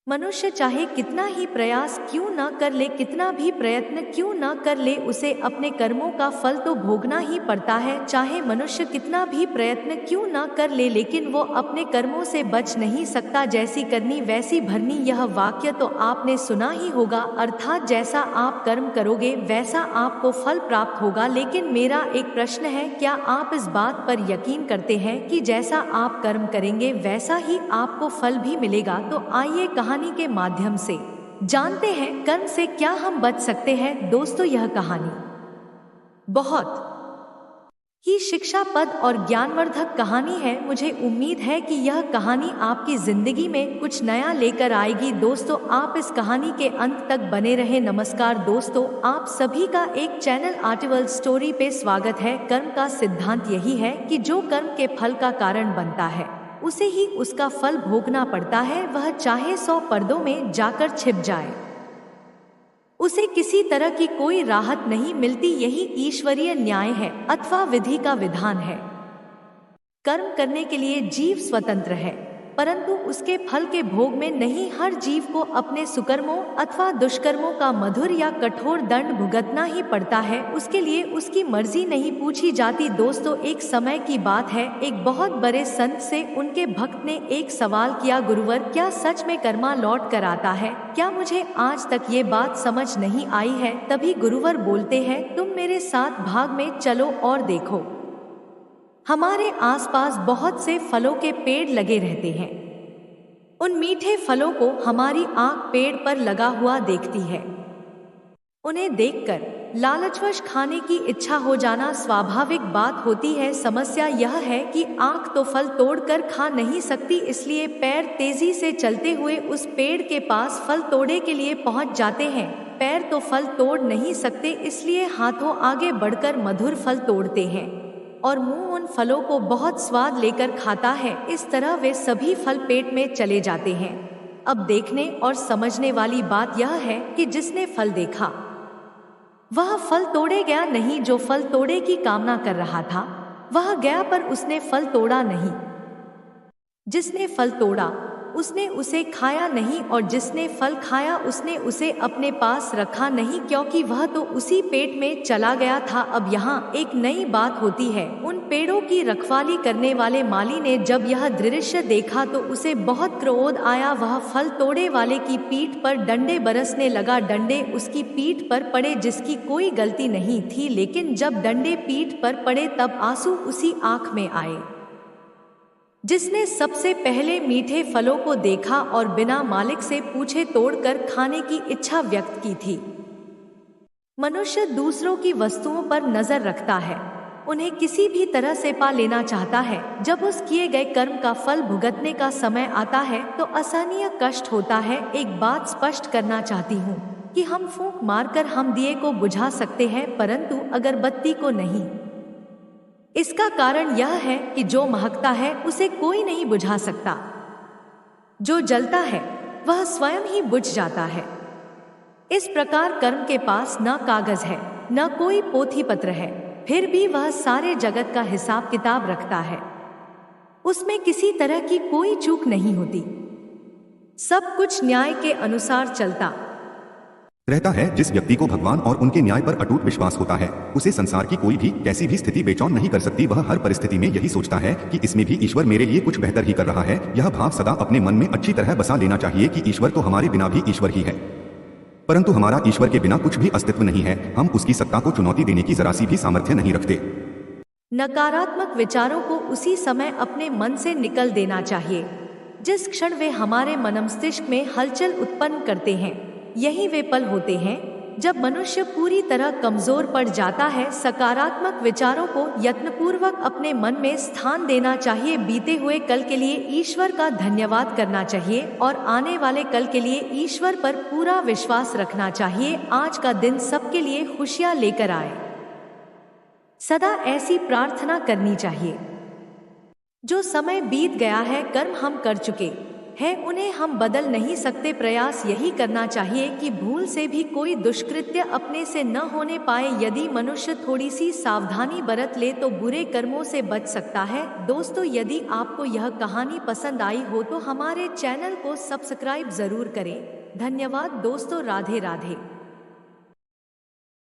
मनुष्य चाहे कितना ही प्रयास क्यों न कर ले, कितना भी प्रयत्न क्यों न कर ले, उसे अपने कर्मों का फल तो भोगना ही पड़ता है। चाहे मनुष्य कितना भी प्रयत्न क्यों न कर ले, लेकिन वो अपने कर्मों से बच नहीं सकता। जैसी करनी वैसी भरनी, यह वाक्य तो आपने सुना ही होगा। अर्थात जैसा आप कर्म करोगे वैसा आपको फल प्राप्त होगा। लेकिन मेरा एक प्रश्न है, क्या आप इस बात पर यकीन करते हैं कि जैसा आप कर्म करेंगे वैसा ही आपको फल भी मिलेगा? तो आइए कहानी के माध्यम से जानते हैं कर्म से क्या हम बच सकते हैं। दोस्तों, यह कहानी बहुत ही शिक्षाप्रद और ज्ञानवर्धक कहानी है। मुझे उम्मीद है कि यह कहानी आपकी जिंदगी में कुछ नया लेकर आएगी। दोस्तों, आप इस कहानी के अंत तक बने रहें। नमस्कार दोस्तों, आप सभी का एक चैनल आर्टिवल स्टोरी पे स्वागत है। कर्म का सिद्धांत यही है कि जो कर्म के फल का कारण बनता है उसे ही उसका फल भोगना पड़ता है। वह चाहे 100 पर्दों में जाकर छिप जाए, उसे किसी तरह की कोई राहत नहीं मिलती। यही ईश्वरीय न्याय है अथवा विधि का विधान है। कर्म करने के लिए जीव स्वतंत्र है, परंतु उसके फल के भोग में नहीं। हर जीव को अपने सुकर्मों अथवा दुष्कर्मों का मधुर या कठोर दंड भुगतना ही पड़ता है। उसके लिए उसकी मर्जी नहीं पूछी जाती। दोस्तों, एक समय की बात है, एक बहुत बड़े संत से उनके भक्त ने एक सवाल किया, गुरुवर, क्या सच में कर्मा लौट कर आता है? क्या मुझे आज तक ये बात समझ नहीं आई है। तभी गुरुवर बोलते हैं, तुम मेरे साथ भाग में चलो और देखो। हमारे आसपास बहुत से फलों के पेड़ लगे रहते हैं। उन मीठे फलों को हमारी आंख पेड़ पर लगा हुआ देखती है। उन्हें देखकर लालचवश खाने की इच्छा हो जाना स्वाभाविक बात होती है। समस्या यह है कि आंख तो फल तोड़कर खा नहीं सकती, इसलिए पैर तेजी से चलते हुए उस पेड़ के पास फल तोड़ने के लिए पहुंच जाते हैं। पैर तो फल तोड़ नहीं सकते, इसलिए हाथों आगे बढ़कर मधुर फल तोड़ते हैं और मुंह उन फलों को बहुत स्वाद लेकर खाता है। इस तरह वे सभी फल पेट में चले जाते हैं। अब देखने और समझने वाली बात यह है कि जिसने फल देखा वह फल तोड़े गया नहीं। जो फल तोड़े की कामना कर रहा था वह गया, पर उसने फल तोड़ा नहीं। जिसने फल तोड़ा उसने उसे खाया नहीं, और जिसने फल खाया उसने उसे अपने पास रखा नहीं, क्योंकि वह तो उसी पेट में चला गया था। अब यहाँ एक नई बात होती है। उन पेड़ों की रखवाली करने वाले माली ने जब यह दृश्य देखा तो उसे बहुत क्रोध आया। वह फल तोड़े वाले की पीठ पर डंडे बरसने लगा। डंडे उसकी पीठ पर पड़े जिसकी कोई गलती नहीं थी, लेकिन जब डंडे पीठ पर पड़े तब आंसू उसी आंख में आए जिसने सबसे पहले मीठे फलों को देखा और बिना मालिक से पूछे तोड़कर खाने की इच्छा व्यक्त की थी। मनुष्य दूसरों की वस्तुओं पर नजर रखता है, उन्हें किसी भी तरह से पा लेना चाहता है। जब उस किए गए कर्म का फल भुगतने का समय आता है तो असहनीय कष्ट होता है। एक बात स्पष्ट करना चाहती हूँ कि हम फूंक मारकर हम दिए को बुझा सकते हैं, परंतु अगरबत्ती को नहीं। इसका कारण यह है कि जो महकता है उसे कोई नहीं बुझा सकता। जो जलता है वह स्वयं ही बुझ जाता है। इस प्रकार कर्म के पास न कागज है न कोई पोथी पत्र है, फिर भी वह सारे जगत का हिसाब किताब रखता है। उसमें किसी तरह की कोई चूक नहीं होती, सब कुछ न्याय के अनुसार चलता रहता है। जिस व्यक्ति को भगवान और उनके न्याय पर अटूट विश्वास होता है उसे संसार की कोई भी कैसी भी स्थिति बेचैन नहीं कर सकती। वह हर परिस्थिति में यही सोचता है कि इसमें भी ईश्वर मेरे लिए कुछ बेहतर ही कर रहा है। यह भाव सदा अपने मन में अच्छी तरह बसा लेना चाहिए कि ईश्वर तो हमारे बिना भी ईश्वर ही है, परंतु हमारा ईश्वर के बिना कुछ भी अस्तित्व नहीं है। हम उसकी सत्ता को चुनौती देने की जरा सी भी सामर्थ्य नहीं रखते। नकारात्मक विचारों को उसी समय अपने मन से निकल देना चाहिए जिस क्षण वे हमारे मनमस्तिष्क में हलचल उत्पन्न करते हैं। यही वे पल होते हैं जब मनुष्य पूरी तरह कमजोर पड़ जाता है। सकारात्मक विचारों को यत्नपूर्वक अपने मन में स्थान देना चाहिए। बीते हुए कल के लिए ईश्वर का धन्यवाद करना चाहिए और आने वाले कल के लिए ईश्वर पर पूरा विश्वास रखना चाहिए। आज का दिन सबके लिए खुशियां लेकर आए, सदा ऐसी प्रार्थना करनी चाहिए। जो समय बीत गया है, कर्म हम कर चुके, है उन्हें हम बदल नहीं सकते। प्रयास यही करना चाहिए कि भूल से भी कोई दुष्कृत्य अपने से न होने पाए। यदि मनुष्य थोड़ी सी सावधानी बरत ले तो बुरे कर्मों से बच सकता है। दोस्तों, यदि आपको यह कहानी पसंद आई हो तो हमारे चैनल को सब्सक्राइब जरूर करें। धन्यवाद दोस्तों, राधे राधे।